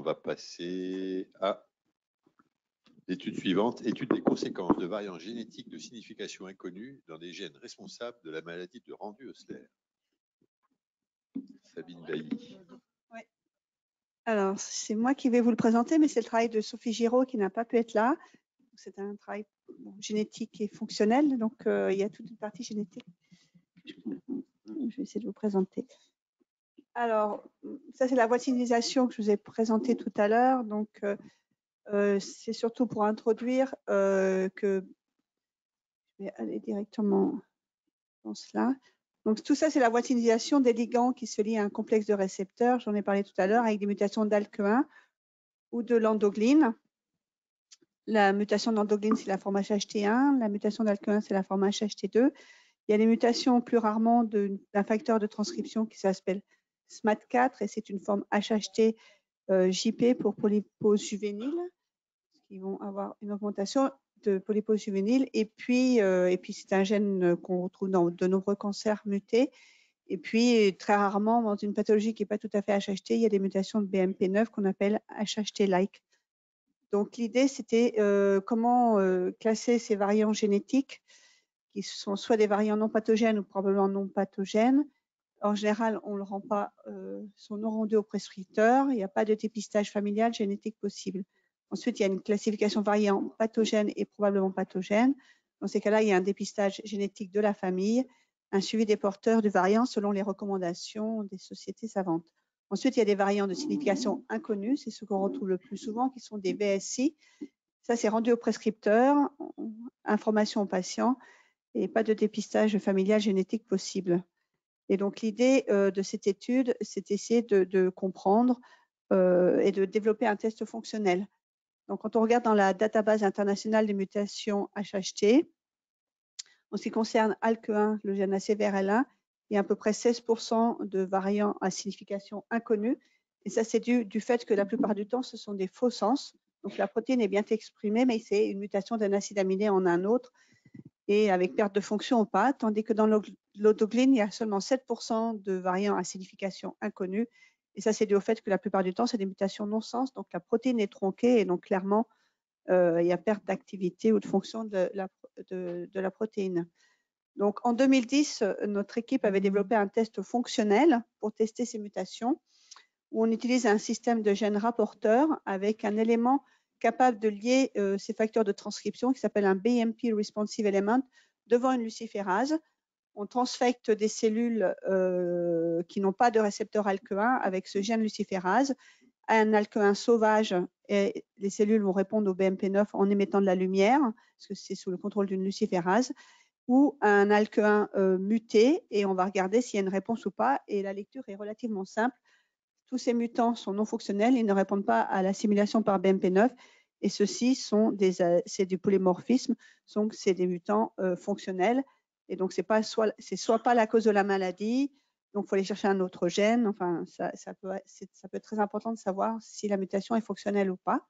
on va passer à l'étude suivante, étude des conséquences de variants génétiques de signification inconnue dans des gènes responsables de la maladie de Randu-Hössler. Sabine Bailly. Ouais. Alors, c'est moi qui vais vous le présenter, mais c'est le travail de Sophie Giraud qui n'a pas pu être là. C'est un travail génétique et fonctionnel, donc il y a toute une partie génétique. Je vais essayer de vous présenter. Alors, ça c'est la voitinisation que je vous ai présentée tout à l'heure. Donc, c'est surtout pour introduire que je vais aller directement dans cela. Donc, tout ça, c'est la voitinisation des ligands qui se lient à un complexe de récepteurs. J'en ai parlé tout à l'heure avec des mutations d'ALK1 ou de l'endoglyne. La mutation d'endoglyne, c'est la forme HHT1. La mutation d'ALK1, c'est la forme HHT2. Il y a des mutations plus rarement d'un facteur de transcription qui s'appelle SMAD4 et c'est une forme HHT JP pour polypose juvénile, qui vont avoir une augmentation de polypose juvénile. Et puis c'est un gène qu'on retrouve dans de nombreux cancers mutés. Et puis, très rarement, dans une pathologie qui n'est pas tout à fait HHT, il y a des mutations de BMP9 qu'on appelle HHT-like. Donc, l'idée, c'était comment classer ces variants génétiques qui sont soit des variants non pathogènes ou probablement non pathogènes. En général, on ne rend pas, sont non rendus au prescripteur. Il n'y a pas de dépistage familial génétique possible. Ensuite, il y a une classification variant pathogène et probablement pathogène. Dans ces cas-là, il y a un dépistage génétique de la famille, un suivi des porteurs du variant selon les recommandations des sociétés savantes. Ensuite, il y a des variants de signification inconnue, c'est ce qu'on retrouve le plus souvent, qui sont des VSI. Ça, c'est rendu au prescripteur, information aux patients et pas de dépistage familial génétique possible. Et donc, l'idée de cette étude, c'est d'essayer de comprendre et de développer un test fonctionnel. Donc, quand on regarde dans la database internationale des mutations HHT, en ce qui concerne ALK1, le gène ACVRL1, il y a à peu près 16% de variants à signification inconnue. Et ça, c'est du fait que la plupart du temps, ce sont des faux sens. Donc, la protéine est bien exprimée, mais c'est une mutation d'un acide aminé en un autre, et avec perte de fonction ou pas, tandis que dans l'endoglyne, il y a seulement 7% de variants à signification inconnue. Et ça, c'est dû au fait que la plupart du temps, c'est des mutations non-sens. Donc, la protéine est tronquée et donc, clairement, il y a perte d'activité ou de fonction de la protéine. Donc, en 2010, notre équipe avait développé un test fonctionnel pour tester ces mutations, où on utilise un système de gènes rapporteurs avec un élément capable de lier ces facteurs de transcription qui s'appelle un BMP Responsive Element devant une luciférase. On transfecte des cellules qui n'ont pas de récepteur ALK1 avec ce gène luciférase à un ALK1 sauvage et les cellules vont répondre au BMP9 en émettant de la lumière, parce que c'est sous le contrôle d'une luciférase, ou un ALK1 muté et on va regarder s'il y a une réponse ou pas. Et la lecture est relativement simple. Tous ces mutants sont non fonctionnels, ils ne répondent pas à l'assimilation par BMP9 et ceux-ci sont c'est du polymorphisme, donc c'est des mutants fonctionnels. Et donc, c'est soit pas la cause de la maladie, donc il faut aller chercher un autre gène. Enfin, ça peut être très important de savoir si la mutation est fonctionnelle ou pas.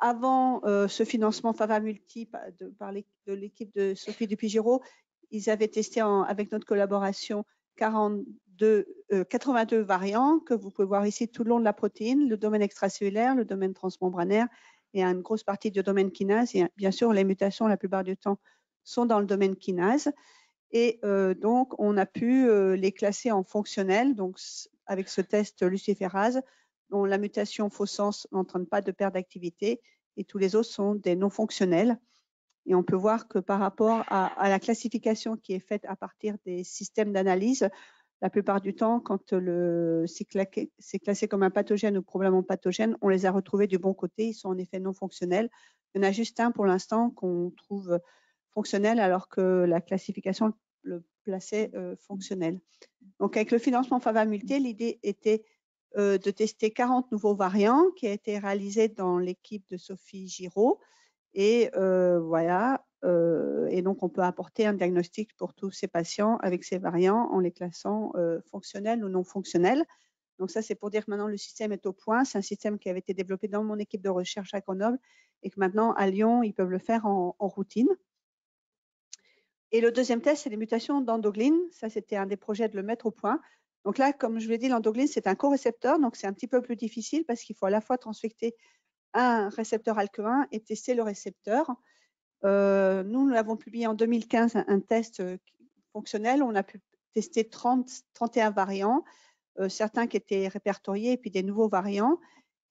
Avant ce financement FAVA-Multi de l'équipe de Sophie Dupuy-Giraud, ils avaient testé avec notre collaboration 82 variants que vous pouvez voir ici tout le long de la protéine, le domaine extracellulaire, le domaine transmembranaire et une grosse partie du domaine kinase. Et bien sûr, les mutations, la plupart du temps, sont dans le domaine kinase. Et donc, on a pu les classer en fonctionnels, donc avec ce test luciférase, dont la mutation faux sens n'entraîne pas de perte d'activité et tous les autres sont des non fonctionnels. Et on peut voir que par rapport à la classification qui est faite à partir des systèmes d'analyse, la plupart du temps, quand c'est classé comme un pathogène ou probablement pathogène, on les a retrouvés du bon côté, ils sont en effet non fonctionnels. Il y en a juste un pour l'instant qu'on trouve fonctionnel alors que la classification le plaçait fonctionnel. Donc avec le financement FAVA-Multi, l'idée était de tester 40 nouveaux variants qui a été réalisé dans l'équipe de Sophie Giraud. Et voilà, et donc on peut apporter un diagnostic pour tous ces patients avec ces variants en les classant fonctionnels ou non fonctionnels. Donc ça, c'est pour dire que maintenant le système est au point. C'est un système qui avait été développé dans mon équipe de recherche à Grenoble et que maintenant à Lyon, ils peuvent le faire en routine. Et le deuxième test, c'est les mutations d'endoglyne. Ça, c'était un des projets de le mettre au point. Donc là, comme je vous l'ai dit, l'endoglyn, c'est un corécepteur, donc c'est un petit peu plus difficile parce qu'il faut à la fois transfecter un récepteur ALK1 et tester le récepteur. Nous l'avons publié en 2015, un test fonctionnel. On a pu tester 31 variants, certains qui étaient répertoriés et puis des nouveaux variants.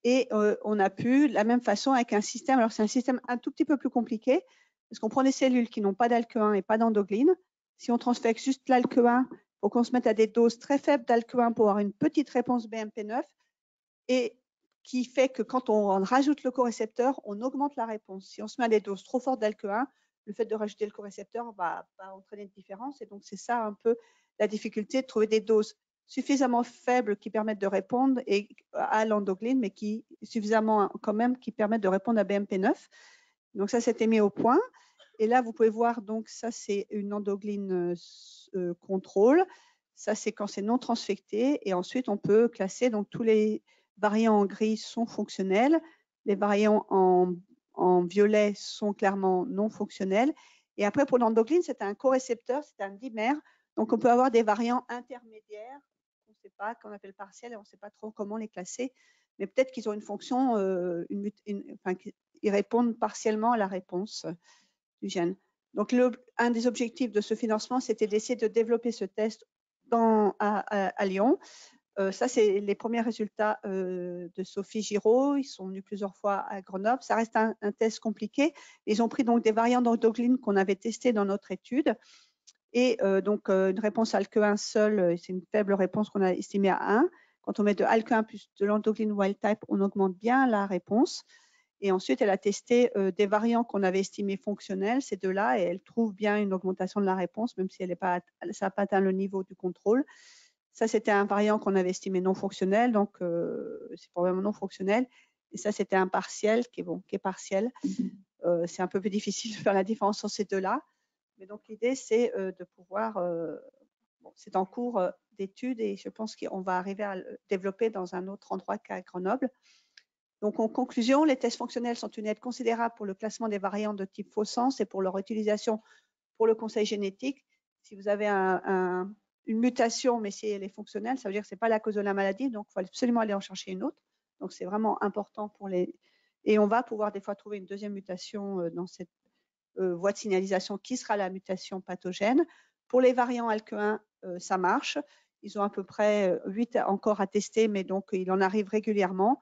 Et on a pu, de la même façon, avec un système, alors c'est un système un tout petit peu plus compliqué, parce qu'on prend des cellules qui n'ont pas d'ALK1 et pas d'endoglyn. Si on transfecte juste l'ALK1, il faut qu'on se mette à des doses très faibles d'ALK1 pour avoir une petite réponse BMP9, et qui fait que quand on rajoute le corécepteur, on augmente la réponse. Si on se met à des doses trop fortes d'ALK1, le fait de rajouter le corécepteur va entraîner une différence. Et donc, c'est ça un peu la difficulté de trouver des doses suffisamment faibles qui permettent de répondre à l'endoglyn, mais qui suffisamment quand même qui permettent de répondre à BMP9. Donc, ça, c'était mis au point. Et là, vous pouvez voir, donc, ça, c'est une endoglyn contrôle. Ça, c'est quand c'est non transfecté. Et ensuite, on peut classer donc tous les variants en gris sont fonctionnels. Les variants en violet sont clairement non fonctionnels. Et après, pour l'endoglyn, c'est un corécepteur, c'est un dimère. Donc, on peut avoir des variants intermédiaires qu'on ne sait pas, qu'on appelle partiels, et on ne sait pas trop comment les classer. Mais peut-être qu'ils ont une fonction, enfin, ils répondent partiellement à la réponse du gène. Donc, un des objectifs de ce financement, c'était d'essayer de développer ce test à Lyon. Ça, c'est les premiers résultats de Sophie Giraud. Ils sont venus plusieurs fois à Grenoble. Ça reste un test compliqué. Ils ont pris donc des variants d'endoglyn qu'on avait testés dans notre étude. Et donc, une réponse ALK1 seule, c'est une faible réponse qu'on a estimée à 1. Quand on met de ALK1 plus de l'endoglyn wild type, on augmente bien la réponse. Et ensuite, elle a testé des variants qu'on avait estimés fonctionnels, ces deux-là, et elle trouve bien une augmentation de la réponse, même si ça n'a pas atteint le niveau du contrôle. Ça, c'était un variant qu'on avait estimé non fonctionnel, donc c'est probablement non fonctionnel. Et ça, c'était un partiel qui est partiel. C'est un peu plus difficile de faire la différence sur ces deux-là. Mais donc, l'idée, c'est de pouvoir… c'est en cours d'étude et je pense qu'on va arriver à le développer dans un autre endroit qu'à Grenoble. Donc, en conclusion, les tests fonctionnels sont une aide considérable pour le classement des variants de type faux sens et pour leur utilisation pour le conseil génétique. Si vous avez une mutation, mais si elle est fonctionnelle, ça veut dire que ce n'est pas la cause de la maladie, donc il faut absolument aller en chercher une autre. Donc, c'est vraiment important pour les… Et on va pouvoir des fois trouver une deuxième mutation dans cette voie de signalisation qui sera la mutation pathogène. Pour les variants ALK1, ça marche. Ils ont à peu près 8 encore à tester, mais donc il en arrive régulièrement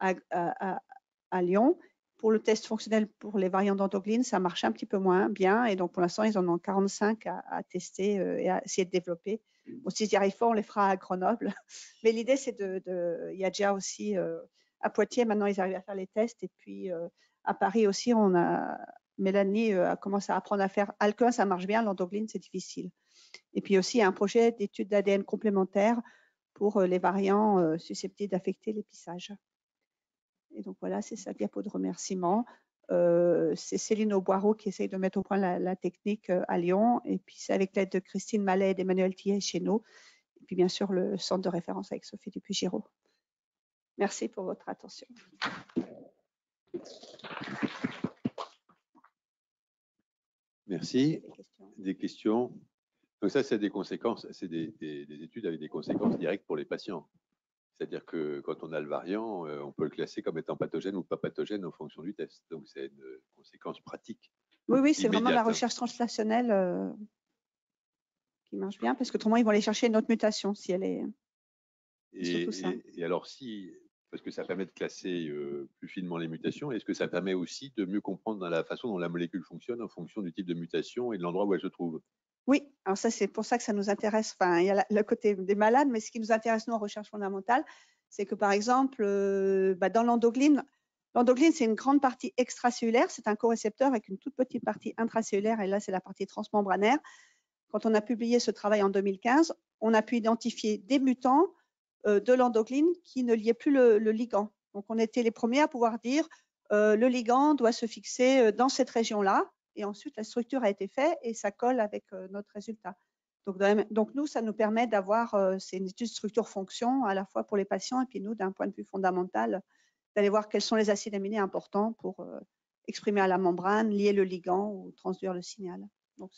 à Lyon. Pour le test fonctionnel pour les variants d'endoglyn, ça marche un petit peu moins bien. Et donc, pour l'instant, ils en ont 45 à tester et à essayer de développer. Bon, s'ils y arrivent pas, on les fera à Grenoble. Mais l'idée, c'est il y a déjà aussi à Poitiers, maintenant, ils arrivent à faire les tests. Et puis, à Paris aussi, Mélanie a commencé à apprendre à faire ALK1, ça marche bien. L'endoglyn, c'est difficile. Et puis aussi, il y a un projet d'étude d'ADN complémentaire pour les variants susceptibles d'affecter l'épissage. Et donc voilà, c'est sa diapo de remerciement. C'est Céline Auboireau qui essaye de mettre au point la technique à Lyon. Et puis c'est avec l'aide de Christine Mallet et d'Emmanuel Tillet chez nous. Et puis bien sûr, le centre de référence avec Sophie Dupuy-Giraud. Merci pour votre attention. Merci. Des questions? Donc ça, c'est des conséquences, c'est des études avec des conséquences directes pour les patients. C'est-à-dire que quand on a le variant, on peut le classer comme étant pathogène ou pas pathogène en fonction du test. Donc c'est une conséquence pratique. Oui, c'est vraiment la recherche translationnelle qui marche bien, parce qu'autrement, ils vont aller chercher une autre mutation si elle est… Et alors, parce que ça permet de classer plus finement les mutations, est-ce que ça permet aussi de mieux comprendre dans la façon dont la molécule fonctionne en fonction du type de mutation et de l'endroit où elle se trouve? Oui, alors ça, c'est pour ça que ça nous intéresse. Enfin, il y a le côté des malades, mais ce qui nous intéresse, nous, en recherche fondamentale, c'est que, par exemple, dans l'endoglyn, c'est une grande partie extracellulaire. C'est un corécepteur avec une toute petite partie intracellulaire, et là, c'est la partie transmembranaire. Quand on a publié ce travail en 2015, on a pu identifier des mutants de l'endoglyn qui ne liaient plus le ligand. Donc, on était les premiers à pouvoir dire le ligand doit se fixer dans cette région-là. Et ensuite, la structure a été faite et ça colle avec notre résultat. Donc, nous, ça nous permet d'avoir c'est une étude structure-fonction à la fois pour les patients et puis nous, d'un point de vue fondamental, d'aller voir quels sont les acides aminés importants pour exprimer à la membrane, lier le ligand ou transduire le signal. Donc,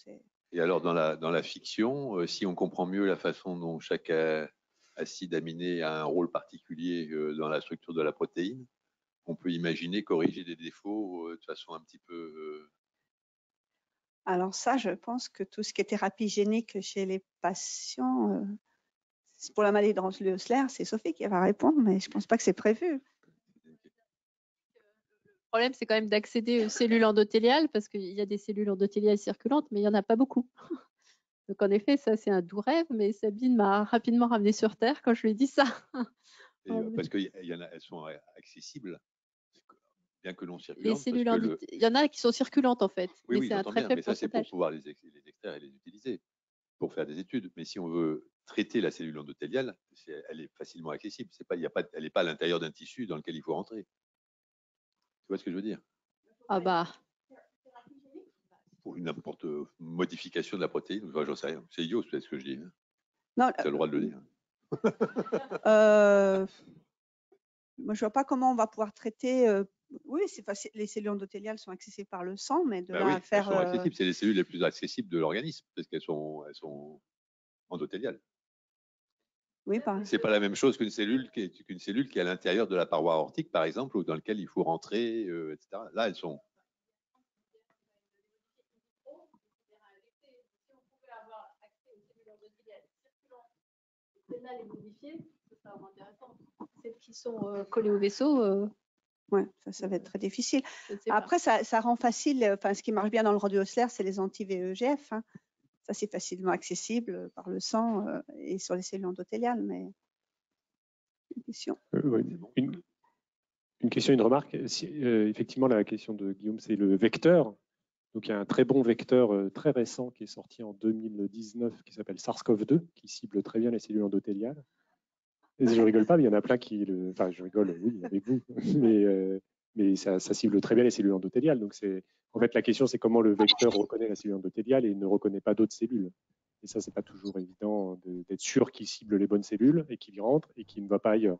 et alors, dans la fiction, si on comprend mieux la façon dont chaque acide aminé a un rôle particulier dans la structure de la protéine, on peut imaginer corriger des défauts de façon un petit peu. Alors ça, je pense que tout ce qui est thérapie génique chez les patients, pour la maladie de Osler, c'est Sophie qui va répondre, mais je ne pense pas que c'est prévu. Le problème, c'est quand même d'accéder aux cellules endothéliales parce qu'il y a des cellules endothéliales circulantes, mais il n'y en a pas beaucoup. Donc, en effet, ça, c'est un doux rêve, mais Sabine m'a rapidement ramené sur Terre quand je lui ai dit ça. Parce qu'elles sont accessibles, bien que non circulantes. Les cellules il y en a qui sont circulantes, en fait, oui, mais c'est un j'entends très bien, faible mais ça, c'est pour pourcentage. pouvoir les extraire et les utiliser, pour faire des études. Mais si on veut traiter la cellule endothéliale, elle est facilement accessible. Elle n'est pas à l'intérieur d'un tissu dans lequel il faut rentrer. Tu vois ce que je veux dire? Ah bah, Pour n'importe modification de la protéine, enfin, j'en sais rien. C'est idiot, c'est ce que je dis. Non, tu as le droit de le dire. moi, je vois pas comment on va pouvoir traiter. Oui, c'est facile. Les cellules endothéliales sont accessibles par le sang, mais de là à faire. Elles sont accessibles. C'est les cellules les plus accessibles de l'organisme parce qu'elles sont endothéliales. Oui, c'est pas la même chose qu'une cellule qui est à l'intérieur de la paroi aortique, par exemple, ou dans lequel il faut rentrer, etc. Là, elles sont. les modifier, ça sera intéressant. Celles qui sont collées au vaisseau. Ouais, ça va être très difficile. Après, ça rend facile. Enfin, ce qui marche bien dans le radio-Osler, c'est les anti-VEGF. Hein. Ça, c'est facilement accessible par le sang et sur les cellules endothéliales. Mais une question. Une question, une remarque. Effectivement, la question de Guillaume, c'est le vecteur. Donc, il y a un très bon vecteur très récent qui est sorti en 2019 qui s'appelle SARS-CoV-2, qui cible très bien les cellules endothéliales. Et je rigole pas, mais il y en a plein qui Enfin, je rigole, oui, avec vous. Mais ça cible très bien les cellules endothéliales. Donc, en fait, la question, c'est comment le vecteur reconnaît la cellule endothéliale et ne reconnaît pas d'autres cellules. Et ça, c'est pas toujours évident d'être sûr qu'il cible les bonnes cellules et qu'il y rentre et qu'il ne va pas ailleurs.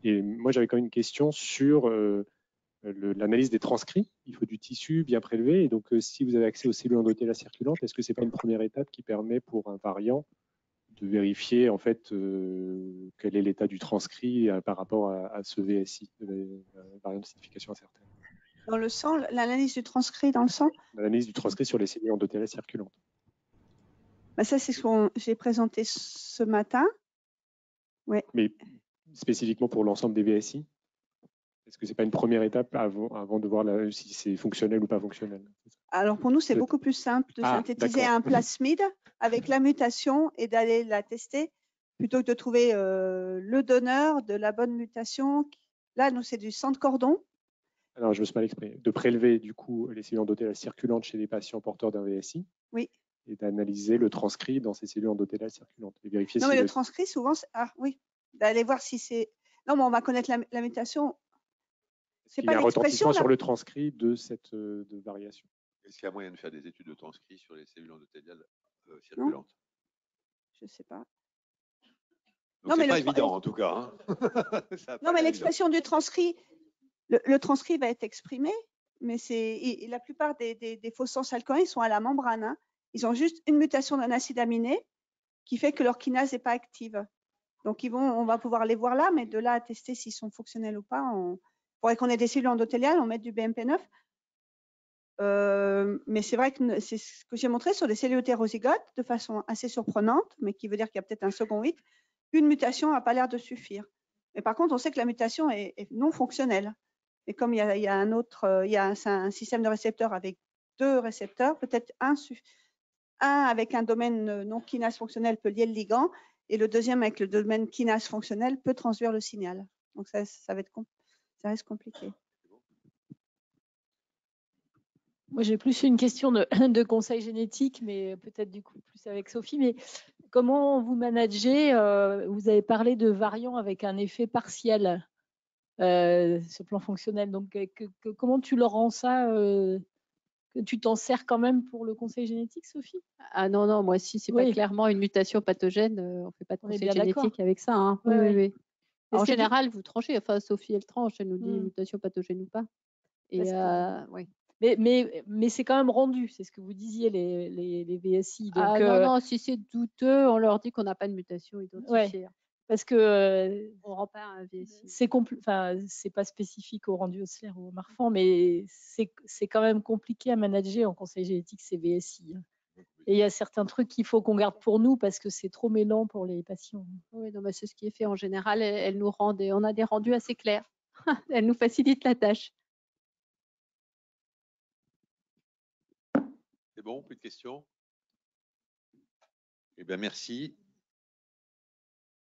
Et moi, j'avais quand même une question sur l'analyse des transcrits. Il faut du tissu bien prélevé. Et donc, si vous avez accès aux cellules endothéliales circulantes, est-ce que ce n'est pas une première étape qui permet pour un variant de vérifier en fait quel est l'état du transcrit par rapport à ce VSI, variant de signification incertaine? Dans le sang, l'analyse du transcrit dans le sang? L'analyse du transcrit sur les cellules endothéliales circulantes. Bah ça, c'est ce que j'ai présenté ce matin. Ouais. Mais spécifiquement pour l'ensemble des VSI? Est-ce que ce n'est pas une première étape avant de voir si c'est fonctionnel ou pas fonctionnel? Alors pour nous, c'est beaucoup plus simple de synthétiser un plasmide avec la mutation et d'aller la tester plutôt que de trouver le donneur de la bonne mutation. Là, nous, c'est du sang de cordon. Alors, je me suis mal exprimé. De prélever du coup les cellules endothéliales circulantes chez les patients porteurs d'un VSI. Oui. Et d'analyser le transcrit dans ces cellules endothéliales circulantes et vérifier non, mais le transcrit, souvent, oui, d'aller voir si c'est. Non, mais on va connaître la mutation. C'est pas l'expression sur le transcrit de cette variation. Est-ce qu'il y a moyen de faire des études de transcrit sur les cellules endothéliales circulantes? Je ne sais pas. Donc, c'est pas évident en tout cas. Hein. Non, mais l'expression du transcrit, le transcrit va être exprimé, mais la plupart des faux sens alcooliques sont à la membrane. Hein. Ils ont juste une mutation d'un acide aminé qui fait que leur kinase n'est pas active. Donc, on va pouvoir les voir là, mais de là à tester s'ils sont fonctionnels ou pas, il faudrait qu'on ait des cellules endothéliales, on mette du BMP9. Mais c'est vrai que c'est ce que j'ai montré sur des cellules hétérozygotes de façon assez surprenante, mais qui veut dire qu'il y a peut-être un second 8. Une mutation n'a pas l'air de suffire. Mais par contre, on sait que la mutation est non fonctionnelle. Et comme il y a un autre, il y a un système de récepteurs avec 2 récepteurs, peut-être un avec un domaine non kinase fonctionnel peut lier le ligand, et le deuxième avec le domaine kinase fonctionnel peut transduire le signal. Donc ça reste compliqué. Moi, j'ai plus une question de conseil génétique, mais peut-être du coup plus avec Sophie. Mais comment vous managez vous avez parlé de variants avec un effet partiel sur le plan fonctionnel. Donc, comment tu leur rends ça que tu t'en sers quand même pour le conseil génétique, Sophie? Ah non, moi, si c'est pas clairement une mutation pathogène, on ne fait pas de conseil génétique avec ça. Hein. Oui. En général, vous tranchez. Enfin, Sophie, elle tranche, elle nous dit mutation pathogène ou pas. Et oui. Mais c'est quand même rendu, c'est ce que vous disiez, les VSI. Donc, non, si c'est douteux, on leur dit qu'on n'a pas de mutation identifiée. Ouais, parce que on ne rend pas un VSI. C'est pas spécifique au rendu ossellaire ou au Marfan, mais c'est quand même compliqué à manager en conseil génétique ces VSI. Et il y a certains trucs qu'il faut qu'on garde pour nous parce que c'est trop mêlant pour les patients. Oui, c'est ce qui est fait en général. Elle nous rend on a des rendus assez clairs. Elle nous facilite la tâche. C'est bon, plus de questions? Eh bien, merci.